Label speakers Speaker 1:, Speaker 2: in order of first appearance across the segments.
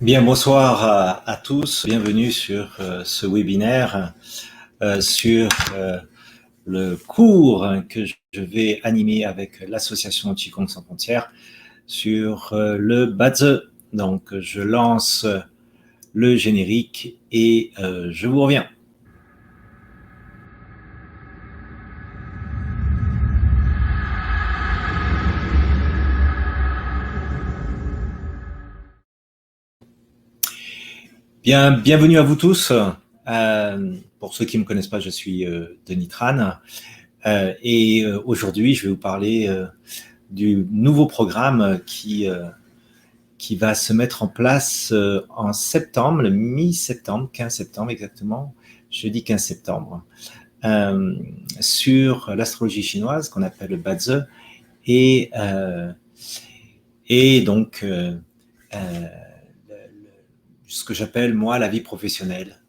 Speaker 1: Bien, bonsoir à tous. Bienvenue sur ce webinaire sur le cours que je vais animer avec l'association Qigong Sans Frontières sur le Bazi. Donc, je lance le générique et je vous reviens. Bien, bienvenue à vous tous. Pour ceux qui ne me connaissent pas, je suis Denis Tran. Et aujourd'hui, je vais vous parler du nouveau programme qui va se mettre en place en septembre, le mi-septembre, 15 septembre exactement, jeudi 15 septembre, sur l'astrologie chinoise qu'on appelle le Bazi et donc ce que j'appelle moi la vie professionnelle,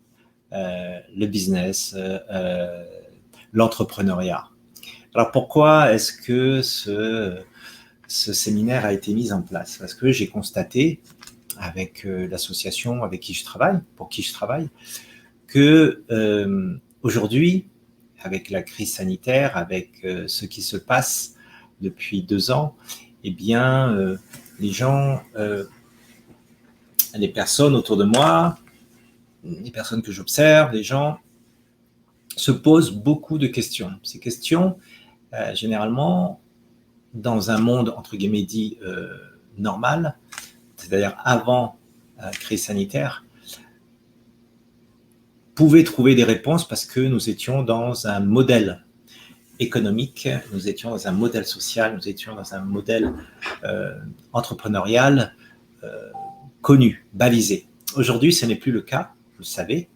Speaker 1: le business, l'entrepreneuriat. Alors pourquoi est-ce que ce séminaire a été mis en place? Parce que j'ai constaté avec l'association avec qui je travaille, pour qui je travaille, que aujourd'hui, avec la crise sanitaire, avec ce qui se passe depuis 2 ans, eh bien, les gens, les personnes autour de moi, les personnes que j'observe, les gens se posent beaucoup de questions. Ces questions, généralement, dans un monde, entre guillemets, dit normal, c'est-à-dire avant la crise sanitaire, pouvaient trouver des réponses parce que nous étions dans un modèle économique, nous étions dans un modèle social, nous étions dans un modèle entrepreneurial connu, balisé. Aujourd'hui, ce n'est plus le cas, vous le savez.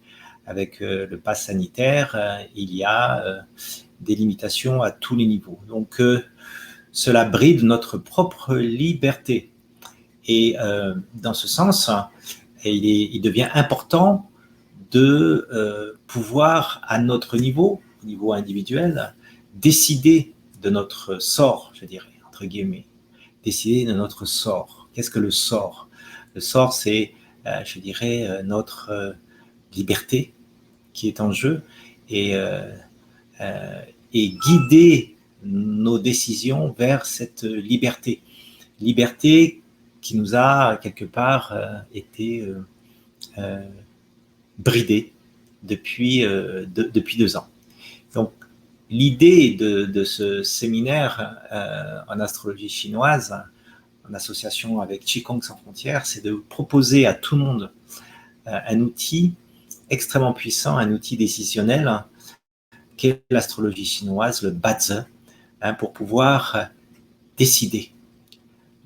Speaker 1: Avec le pass sanitaire, il y a des limitations à tous les niveaux. Donc, cela bride notre propre liberté. Et dans ce sens, il devient important de pouvoir, à notre niveau, au niveau individuel, décider de notre sort, je dirais, entre guillemets. Décider de notre sort. Qu'est-ce que le sort? Le sort, c'est, je dirais, notre liberté qui est en jeu et guider nos décisions vers cette liberté. Liberté qui nous a quelque part été bridée depuis 2 ans. Donc, l'idée de ce séminaire en astrologie chinoise, en association avec Qigong Sans Frontières, c'est de proposer à tout le monde un outil extrêmement puissant, un outil décisionnel, qu'est l'astrologie chinoise, le Bazi, pour pouvoir décider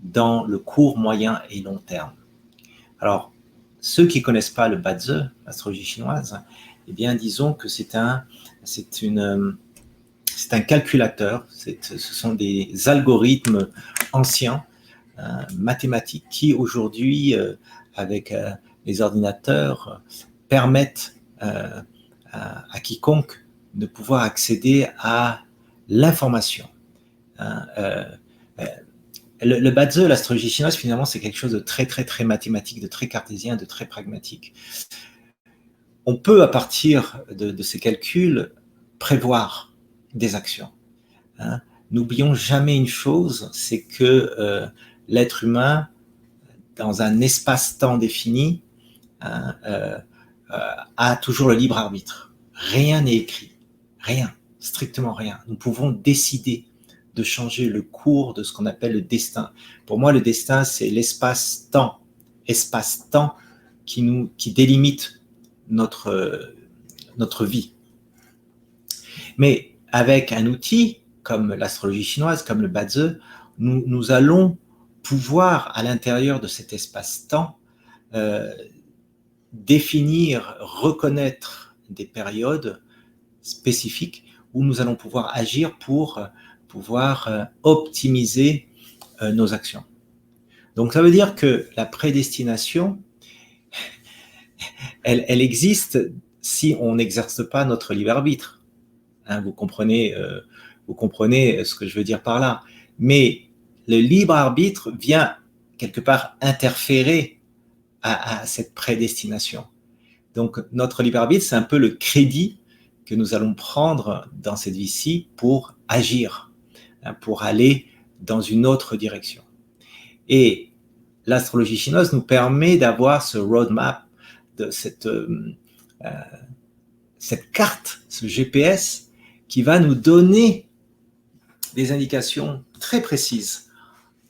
Speaker 1: dans le court, moyen et long terme. Alors, ceux qui ne connaissent pas le Bazi, l'astrologie chinoise, eh bien, disons que c'est un calculateur, ce sont des algorithmes anciens, mathématiques, qui aujourd'hui, avec les ordinateurs, permettent à quiconque de pouvoir accéder à l'information. Le Bazi, l'astrologie chinoise, finalement, c'est quelque chose de très, très, très mathématique, de très cartésien, de très pragmatique. On peut, à partir de ces calculs, prévoir des actions. N'oublions jamais une chose, c'est que l'être humain, dans un espace-temps défini, a toujours le libre arbitre. Rien n'est écrit. Rien. Strictement rien. Nous pouvons décider de changer le cours de ce qu'on appelle le destin. Pour moi, le destin, c'est l'espace-temps. Espace-temps qui délimite notre vie. Mais avec un outil comme l'astrologie chinoise, comme le Bazi, nous allons pouvoir, à l'intérieur de cet espace-temps, définir, reconnaître des périodes spécifiques où nous allons pouvoir agir pour pouvoir optimiser nos actions. Donc ça veut dire que la prédestination, elle existe si on n'exerce pas notre libre arbitre. Vous comprenez ce que je veux dire par là. Mais le libre arbitre vient quelque part interférer à cette prédestination. Donc, notre libre arbitre, c'est un peu le crédit que nous allons prendre dans cette vie-ci pour agir, pour aller dans une autre direction. Et l'astrologie chinoise nous permet d'avoir ce roadmap, de cette carte, ce GPS, qui va nous donner des indications très précises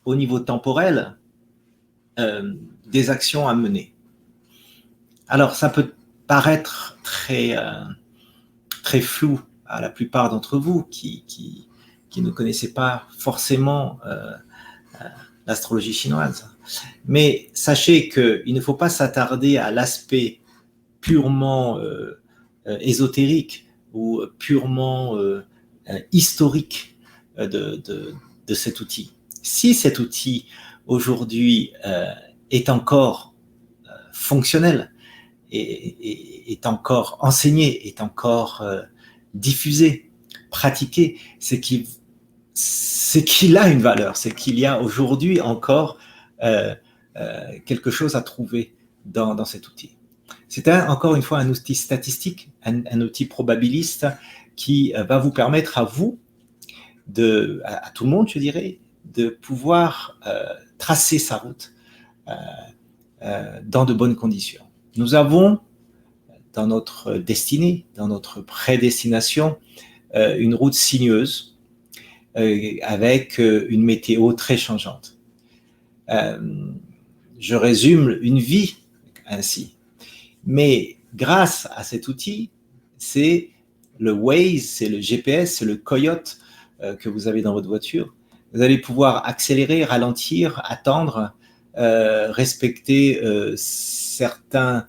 Speaker 1: au niveau temporel des actions à mener. Alors, ça peut paraître très flou à la plupart d'entre vous qui ne connaissez pas forcément l'astrologie chinoise. Mais sachez qu'il ne faut pas s'attarder à l'aspect purement ésotérique ou purement historique de cet outil. Si cet outil aujourd'hui est encore fonctionnel, est encore enseigné, est encore diffusé, pratiqué, c'est qu'il a une valeur, c'est qu'il y a aujourd'hui encore quelque chose à trouver dans cet outil. C'est encore une fois un outil statistique, un outil probabiliste qui va vous permettre à vous, à tout le monde, je dirais, de pouvoir tracer sa route dans de bonnes conditions. Nous avons dans notre destinée, dans notre prédestination, une route sinueuse avec une météo très changeante. Je résume une vie ainsi. Mais grâce à cet outil, c'est le Waze, c'est le GPS, c'est le Coyote que vous avez dans votre voiture. Vous allez pouvoir accélérer, ralentir, attendre, respecter certains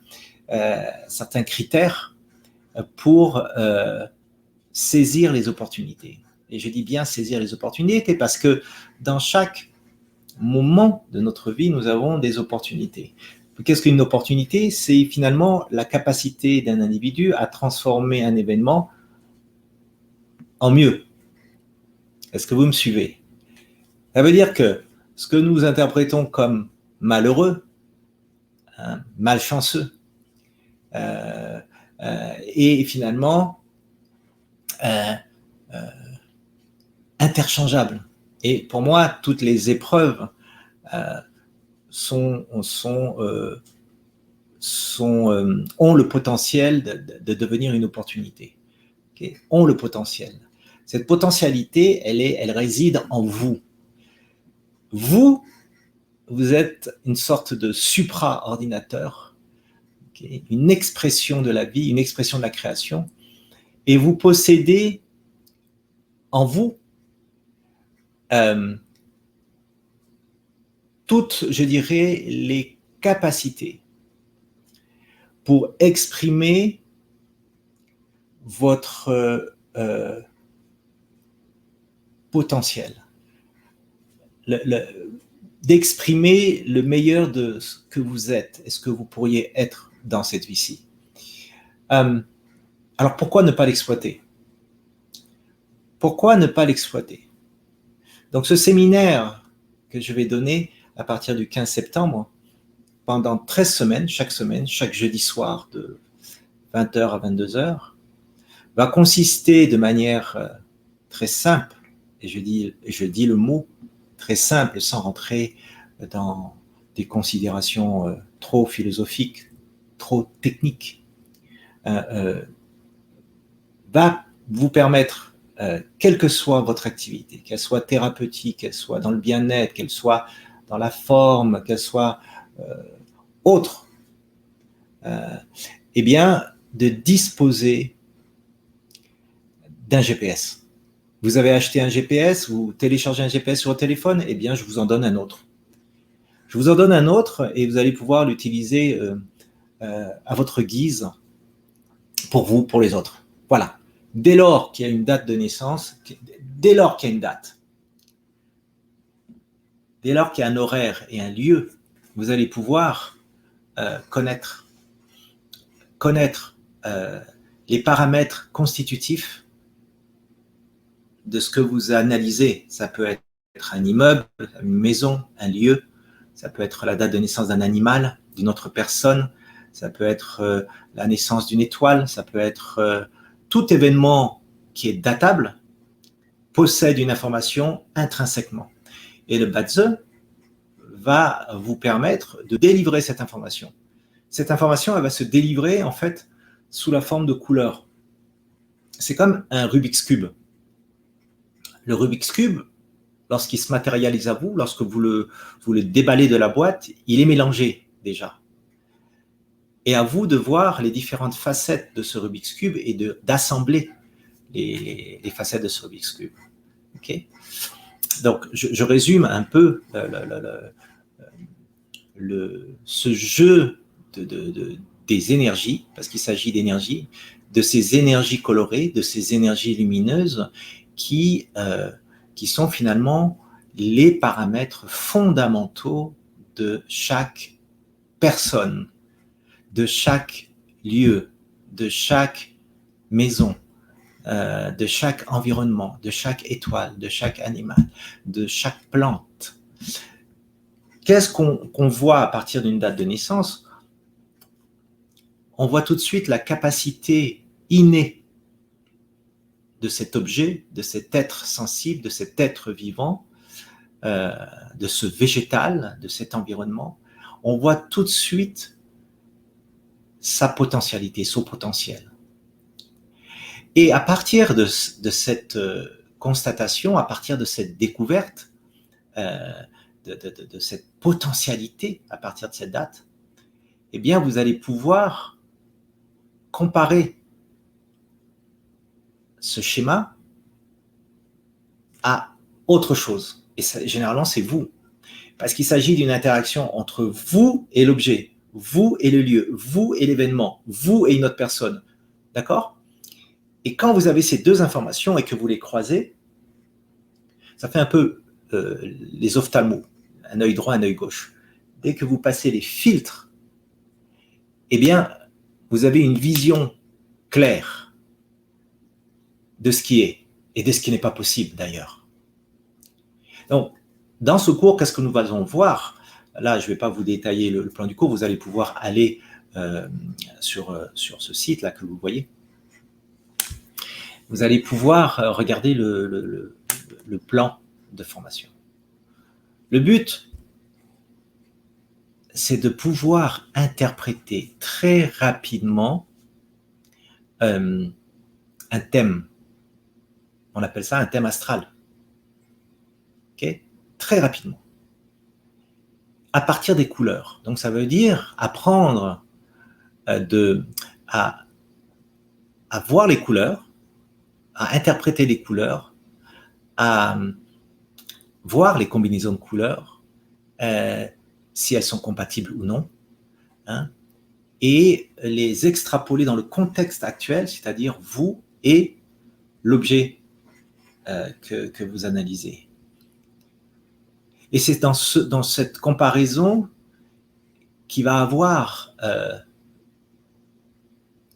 Speaker 1: critères pour saisir les opportunités. Et je dis bien saisir les opportunités parce que dans chaque moment de notre vie, nous avons des opportunités. Qu'est-ce qu'une opportunité? C'est finalement la capacité d'un individu à transformer un événement en mieux. Est-ce que vous me suivez? Ça veut dire que ce que nous interprétons comme malheureux, malchanceux, est finalement interchangeable. Et pour moi, toutes les épreuves ont le potentiel de devenir une opportunité. Okay? Ont le potentiel. Cette potentialité, elle réside en vous. Vous êtes une sorte de supra-ordinateur, okay? Une expression de la vie, une expression de la création, et vous possédez en vous toutes, je dirais, les capacités pour exprimer votre potentiel, d'exprimer le meilleur de ce que vous êtes et ce que vous pourriez être dans cette vie-ci. Alors pourquoi ne pas l'exploiter? Pourquoi ne pas l'exploiter? Donc ce séminaire que je vais donner à partir du 15 septembre, pendant 13 semaines, chaque jeudi soir de 20h à 22h, va consister de manière très simple, et je dis le mot très simple sans rentrer dans des considérations trop philosophiques, trop techniques, va vous permettre, quelle que soit votre activité, qu'elle soit thérapeutique, qu'elle soit dans le bien-être, qu'elle soit dans la forme, qu'elle soit autre, eh bien, de disposer d'un GPS. Vous avez acheté un GPS, vous téléchargez un GPS sur votre téléphone, eh bien, je vous en donne un autre. Je vous en donne un autre et vous allez pouvoir l'utiliser à votre guise pour vous, pour les autres. Voilà. Dès lors qu'il y a une date de naissance, dès lors qu'il y a une date, dès lors qu'il y a un horaire et un lieu, vous allez pouvoir connaître les paramètres constitutifs de ce que vous analysez. Ça peut être un immeuble, une maison, un lieu, ça peut être la date de naissance d'un animal, d'une autre personne, ça peut être la naissance d'une étoile, ça peut être tout événement qui est datable, possède une information intrinsèquement. Et le Bazi va vous permettre de délivrer cette information. Cette information, elle va se délivrer en fait sous la forme de couleurs. C'est comme un Rubik's Cube. Le Rubik's Cube, lorsqu'il se matérialise à vous, lorsque vous le déballez de la boîte, il est mélangé déjà. Et à vous de voir les différentes facettes de ce Rubik's Cube et d'assembler les facettes de ce Rubik's Cube. Okay. Donc, je résume un peu ce jeu des énergies, parce qu'il s'agit d'énergie, de ces énergies colorées, de ces énergies lumineuses qui sont finalement les paramètres fondamentaux de chaque personne, de chaque lieu, de chaque maison, de chaque environnement, de chaque étoile, de chaque animal, de chaque plante. Qu'est-ce qu'on voit à partir d'une date de naissance? On voit tout de suite la capacité innée de cet objet, de cet être sensible, de cet être vivant, de ce végétal, de cet environnement. On voit tout de suite sa potentialité, son potentiel. Et à partir de cette constatation, à partir de cette découverte, de cette potentialité, à partir de cette date, eh bien, vous allez pouvoir comparer ce schéma à autre chose. Et ça, généralement, c'est vous. Parce qu'il s'agit d'une interaction entre vous et l'objet, vous et le lieu, vous et l'événement, vous et une autre personne. D'accord ? Et quand vous avez ces deux informations et que vous les croisez, ça fait un peu les ophtalmos, un œil droit, un œil gauche. Dès que vous passez les filtres, eh bien, vous avez une vision claire de ce qui est et de ce qui n'est pas possible d'ailleurs. Donc, dans ce cours, qu'est-ce que nous allons voir? Là, je ne vais pas vous détailler le plan du cours, vous allez pouvoir aller sur ce site-là que vous voyez. Vous allez pouvoir regarder le plan de formation. Le but, c'est de pouvoir interpréter très rapidement un thème. On appelle ça un thème astral. Okay? Très rapidement. À partir des couleurs. Donc ça veut dire apprendre à voir les couleurs, à interpréter les couleurs, à voir les combinaisons de couleurs, si elles sont compatibles ou non, hein, et les extrapoler dans le contexte actuel, c'est-à-dire vous et l'objet que vous analysez. Et c'est dans cette comparaison qu'il va avoir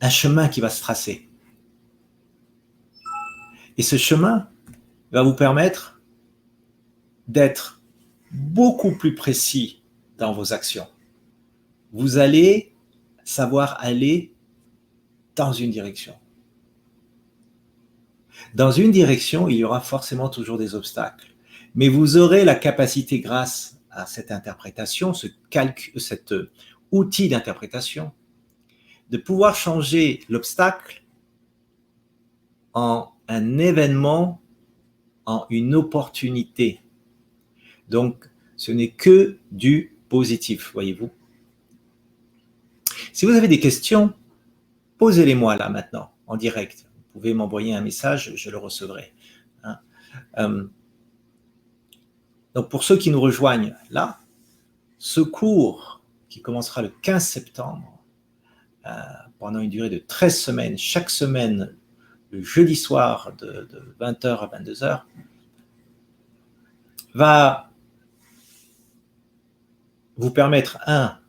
Speaker 1: un chemin qui va se tracer. Et ce chemin va vous permettre d'être beaucoup plus précis dans vos actions. Vous allez savoir aller dans une direction. Dans une direction, il y aura forcément toujours des obstacles. Mais vous aurez la capacité, grâce à cette interprétation, cet outil d'interprétation, de pouvoir changer l'obstacle en un événement, en une opportunité. Donc, ce n'est que du positif, voyez-vous. Si vous avez des questions, posez-les-moi là maintenant, en direct. Vous pouvez m'envoyer un message, je le recevrai. Donc, pour ceux qui nous rejoignent là, ce cours qui commencera le 15 septembre, pendant une durée de 13 semaines, chaque semaine, le jeudi soir de 20h à 22h, va vous permettre,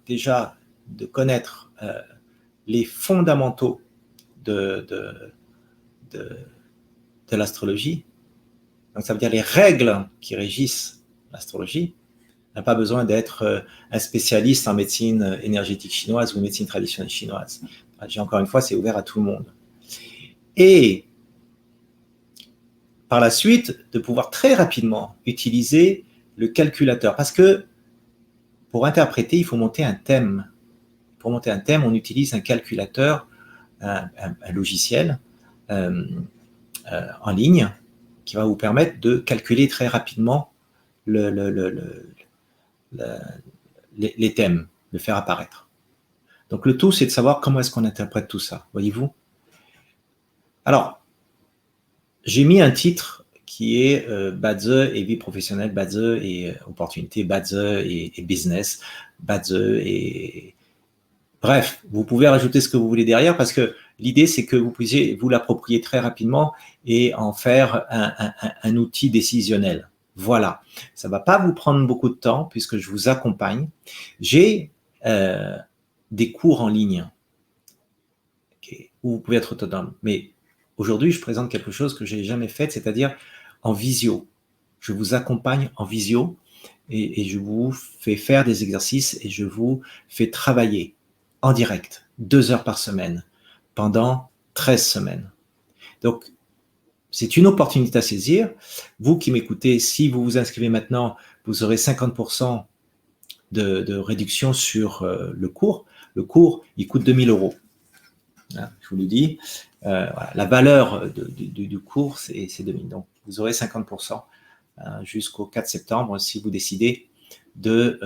Speaker 1: déjà de connaître les fondamentaux de l'astrologie. Donc, ça veut dire les règles qui régissent l'astrologie, n'a pas besoin d'être un spécialiste en médecine énergétique chinoise ou médecine traditionnelle chinoise. Encore une fois, c'est ouvert à tout le monde. Et par la suite, de pouvoir très rapidement utiliser le calculateur. Parce que pour interpréter, il faut monter un thème. Pour monter un thème, on utilise un calculateur, un logiciel en ligne qui va vous permettre de calculer très rapidement les thèmes, de faire apparaître. Donc le tout, c'est de savoir comment est-ce qu'on interprète tout ça, voyez-vous. Alors, j'ai mis un titre qui est Badze et vie professionnelle, Badze et opportunité, Badze et business, Badze et... Bref, vous pouvez rajouter ce que vous voulez derrière parce que l'idée, c'est que vous puissiez vous l'approprier très rapidement et en faire un outil décisionnel. Voilà, ça ne va pas vous prendre beaucoup de temps puisque je vous accompagne. J'ai des cours en ligne où vous pouvez être autonome. Mais aujourd'hui, je présente quelque chose que je n'ai jamais fait, c'est-à-dire en visio. Je vous accompagne en visio et je vous fais faire des exercices et je vous fais travailler en direct, 2 heures par semaine, pendant 13 semaines. Donc, c'est une opportunité à saisir. Vous qui m'écoutez, si vous vous inscrivez maintenant, vous aurez 50% de réduction sur le cours. Le cours, il coûte 2 000 €. Je vous le dis, voilà. La valeur du cours, c'est 2 000. Donc, vous aurez 50% jusqu'au 4 septembre si vous décidez de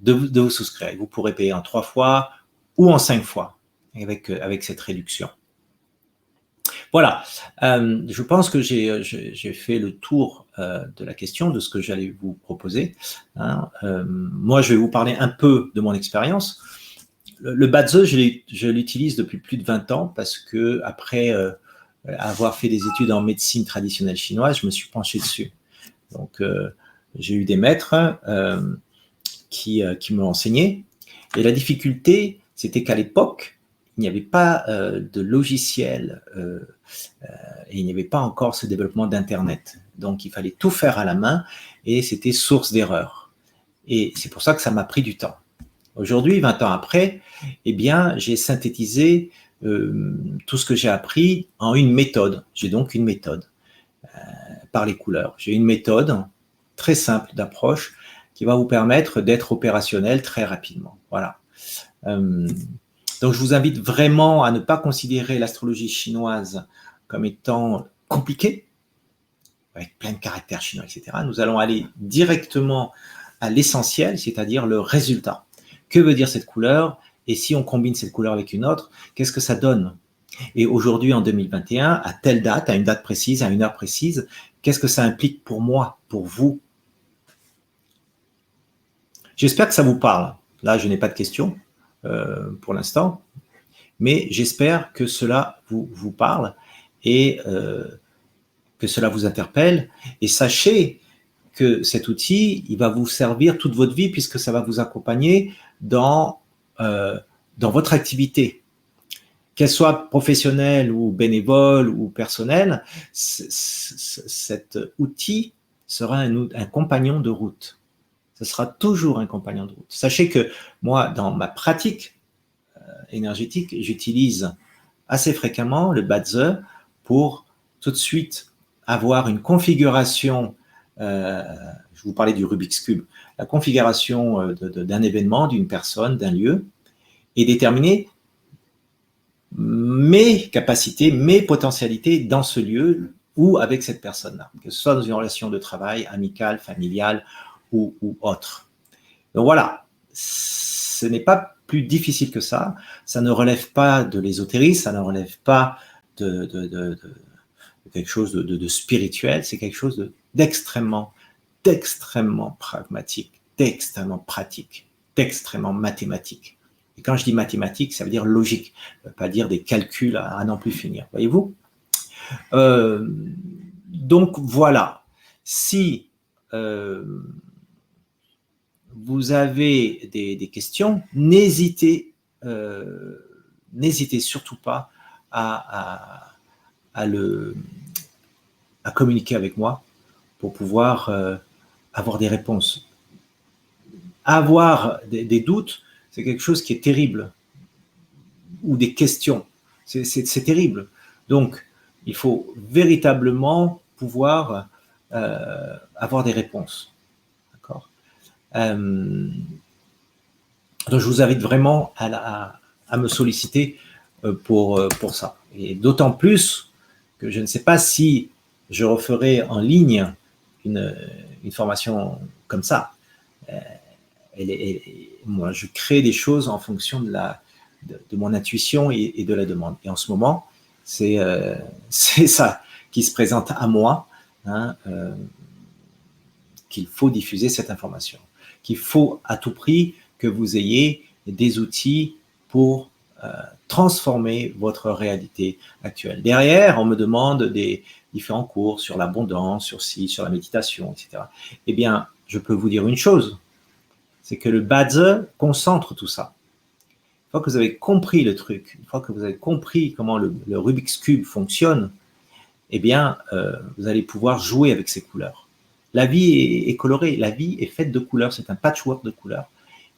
Speaker 1: vous souscrire. Vous pourrez payer en 3 fois ou en 5 fois avec cette réduction. Voilà, je pense que j'ai fait le tour de la question, de ce que j'allais vous proposer. Moi, je vais vous parler un peu de mon expérience. Le Badze, je l'utilise depuis plus de 20 ans parce que après avoir fait des études en médecine traditionnelle chinoise, je me suis penché dessus. Donc, j'ai eu des maîtres qui m'ont enseigné. Et la difficulté, c'était qu'à l'époque, il n'y avait pas de logiciel et il n'y avait pas encore ce développement d'Internet. Donc, il fallait tout faire à la main et c'était source d'erreur. Et c'est pour ça que ça m'a pris du temps. Aujourd'hui, 20 ans après, eh bien, j'ai synthétisé tout ce que j'ai appris en une méthode. J'ai donc une méthode par les couleurs. J'ai une méthode très simple d'approche qui va vous permettre d'être opérationnel très rapidement. Voilà. Donc, je vous invite vraiment à ne pas considérer l'astrologie chinoise comme étant compliquée, avec plein de caractères chinois, etc. Nous allons aller directement à l'essentiel, c'est-à-dire le résultat. Que veut dire cette couleur? Et si on combine cette couleur avec une autre, qu'est-ce que ça donne? Et aujourd'hui, en 2021, à telle date, à une date précise, à une heure précise, qu'est-ce que ça implique pour moi, pour vous? J'espère que ça vous parle. Là, je n'ai pas de questions pour l'instant, mais j'espère que cela vous parle et que cela vous interpelle. Et sachez que cet outil, il va vous servir toute votre vie puisque ça va vous accompagner dans votre activité. Qu'elle soit professionnelle ou bénévole ou personnelle, cet outil sera un compagnon de route. Ce sera toujours un compagnon de route. Sachez que moi, dans ma pratique énergétique, j'utilise assez fréquemment le Badze pour tout de suite avoir une configuration, je vous parlais du Rubik's Cube, la configuration d'un événement, d'une personne, d'un lieu, et déterminer mes capacités, mes potentialités dans ce lieu ou avec cette personne-là, que ce soit dans une relation de travail, amicale, familiale ou autre. Donc voilà, ce n'est pas plus difficile que ça. Ça ne relève pas de l'ésotérisme, ça ne relève pas de quelque chose de spirituel, c'est quelque chose d'extrêmement pragmatique, d'extrêmement pratique, d'extrêmement mathématique. Et quand je dis mathématique, ça veut dire logique, ça ne veut pas dire des calculs à n'en plus finir, voyez-vous. Donc voilà, si vous avez des questions, n'hésitez surtout pas à communiquer avec moi pour pouvoir avoir des réponses. avoir des doutes, c'est quelque chose qui est terrible, ou des questions, c'est terrible. Donc, il faut véritablement pouvoir avoir des réponses. D'accord. Donc, je vous invite vraiment à me solliciter pour ça. Et d'autant plus que je ne sais pas si je referai en ligne une formation comme ça. Moi, je crée des choses en fonction de mon intuition et de la demande. Et en ce moment, c'est ça qui se présente à moi, hein, qu'il faut diffuser cette information, qu'il faut à tout prix que vous ayez des outils pour transformer votre réalité actuelle. Derrière, on me demande des différents cours sur l'abondance, sur la méditation, etc. Eh bien, je peux vous dire une chose, c'est que le Badze concentre tout ça. Une fois que vous avez compris le truc, une fois que vous avez compris comment le Rubik's Cube fonctionne, eh bien, vous allez pouvoir jouer avec ces couleurs. La vie est colorée, la vie est faite de couleurs, c'est un patchwork de couleurs.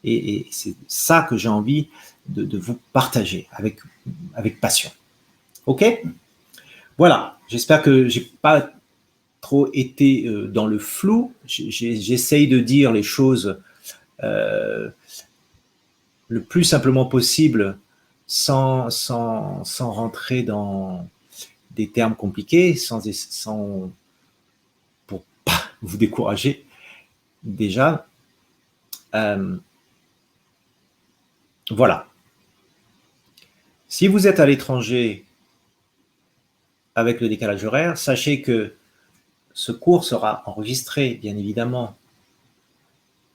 Speaker 1: Et c'est ça que j'ai envie de vous partager avec passion. OK? Voilà, j'espère que je n'ai pas trop été dans le flou. J'essaye de dire les choses le plus simplement possible sans rentrer dans des termes compliqués, pour pas vous décourager déjà. Voilà. Si vous êtes à l'étranger avec le décalage horaire, sachez que ce cours sera enregistré, bien évidemment,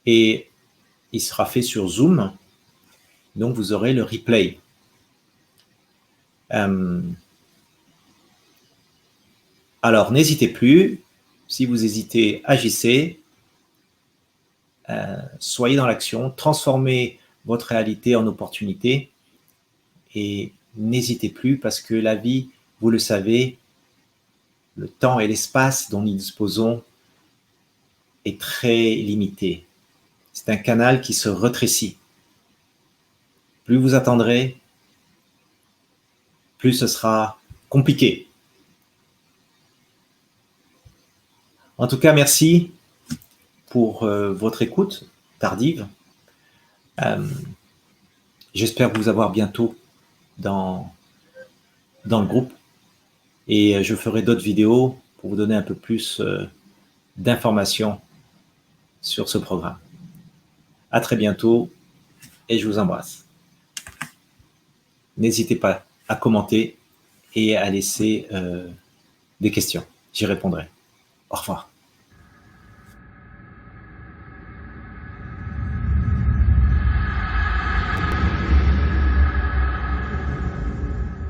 Speaker 1: et il sera fait sur Zoom. Donc, vous aurez le replay. Alors, n'hésitez plus. Si vous hésitez, agissez. Soyez dans l'action. Transformez votre réalité en opportunité. Et n'hésitez plus parce que la vie, vous le savez, le temps et l'espace dont nous disposons est très limité. C'est un canal qui se rétrécit. Plus vous attendrez, plus ce sera compliqué. En tout cas, merci pour votre écoute tardive. J'espère vous avoir bientôt dans le groupe et je ferai d'autres vidéos pour vous donner un peu plus d'informations sur ce programme. À très bientôt et je vous embrasse. N'hésitez pas à commenter et à laisser des questions. J'y répondrai. Au revoir.